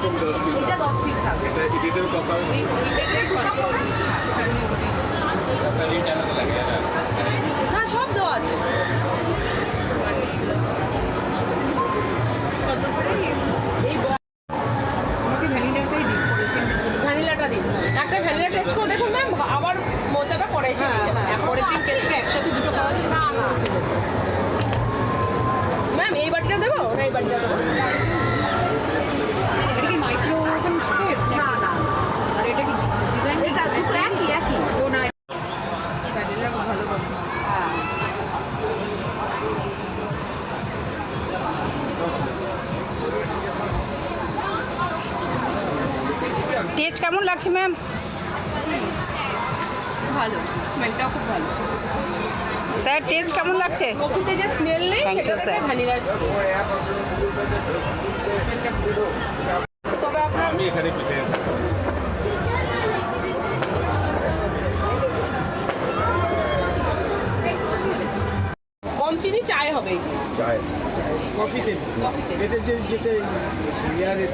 এরকম 10 পিস এটা 10 পিস থাকবে। এটা এদের কত না সব দেওয়া আছে। এই আমাকে ভ্যানিলাটাই দিন, ভ্যানিলাটা দিন। একটা ভ্যানিলা টেস্ট করে দেখুন ম্যাম, আবার মোচাটা পরে এসে পরে টেস্টটা একসাথে দুটো খাওয়া না না ম্যাম। এই বাটিটা দেবো না এই বাটিটা দেবো? এটা কি মাইক্রো ওভেন স্টেপ? না না। আর এটা কি ডিজাইন? এটা দুটো একই একই। ও না, ভ্যানিলা ভালো বল। হ্যাঁ টেস্ট কেমন লাগছে ম্যাম? ভালো, স্মেলটাও খুব ভালো। স্যার টেস্ট কেমন লাগছে? কফিতে যে স্মেল নেই Thank সেটা you, sir. ভ্যানিলার তবে আপনার আমি এখানে পিঠে কম চিনি চায় হবে। চাই কফিতে এটা যেটা ইয়ারে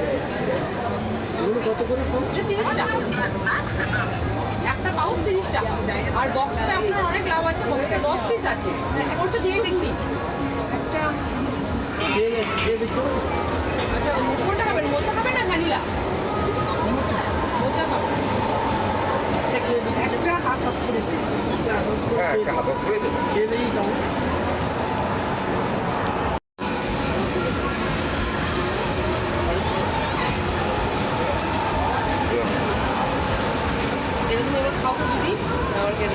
এগুলো কত করে 30 টাকা একটা পাউচ, 30 টাকা। আর বক্সটা আপনার অনেক লাভ আছে, বক্সটা 10 পিস আছে, ওটা 220। আচ্ছা কোনটা খাবেন, মোচা খাবেন না ভ্যানিলা? মোচা খাবেন। একটা হাফ করে দিন। হ্যাঁ একটা হাফ করে দিন। খেলেই দাও। এটা তুমি এবার খাও তো দিদি, আবার কেন?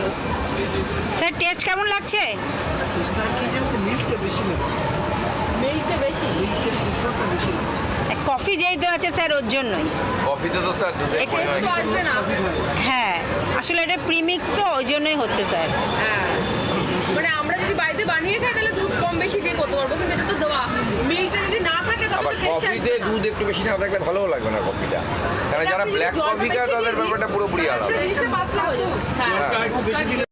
স্যার টেস্ট কেমন লাগছে? মিল্কটা বেশি লাগছে, মিল্কটা বেশি। মিল্কের পোষণটা বেশি লাগছে। কফি যেহেতু আছে স্যার ওর জন্যই। কফিতে তো স্যার দুধের এই টেস্ট তো আসবে না। হ্যাঁ আসলে এটা প্রিমিক্স তো ওই জন্যই হচ্ছে স্যার। হ্যাঁ মানে আমরা যদি বাড়িতে বানিয়ে খাই তাহলে দুধ কম বেশি দিয়ে করতে পারবো, কিন্তু এটা তো দেওয়া মিল্কটা যদি না থাকে তবে আবার তো টেস্ট কফিতে আসবে না। দুধ একটু বেশি না থাকলে ভালোও লাগবে না কফিটা, কারণ যারা আপনি যদি ব্ল্যাক জলটা কফি বেশি খায় তাদের দিয়ে দিন, ব্যাপারটা পুরোপুরি তাহলে আলাদা। জিনিসটা পাতলা হয়ে যাবে। হ্যাঁ জলটা একটু বেশি দিলে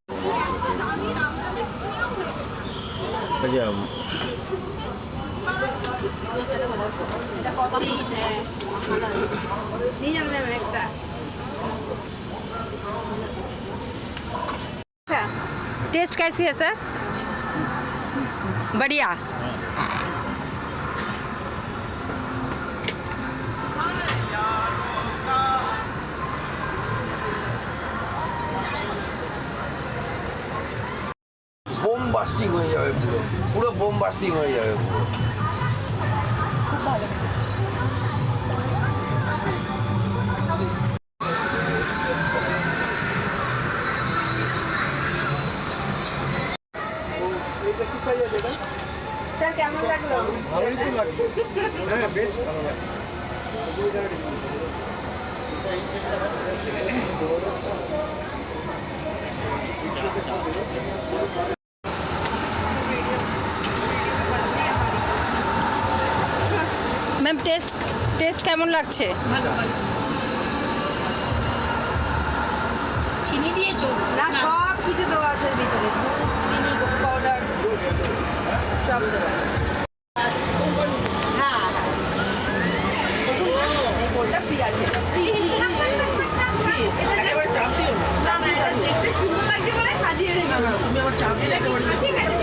टेस्ट कैसी है सर? बढ़िया। বোম বাস্টিং হয়ে যাবে, পুরো পুরো বোম বাস্টিং হয়ে যাবে পুরো। খুব ভালো। এটা কি সাইজ আছে এটা? স্যার কেমন লাগলো? ভালোই তো লাগছে। হ্যাঁ বেশ ভালো লাগছে। ম্যাম টেস্ট কেমন লাগছে? ভালো ভালো। চিনি দিয়েছো? না সব কিছু দেওয়া আছে ভিতরে, দুধ, চিনি, কোকো পাউডার সব দেওয়া। হ্যাঁ হ্যাঁ এই কোলটা ফ্রি আছে। একেবারে চাপ দিও না, দেখতে সুন্দর লাগছে বলে সাজিয়ে রেখেছি। তুমি আবার চাপ দিলে একেবারে ঠিক আছে।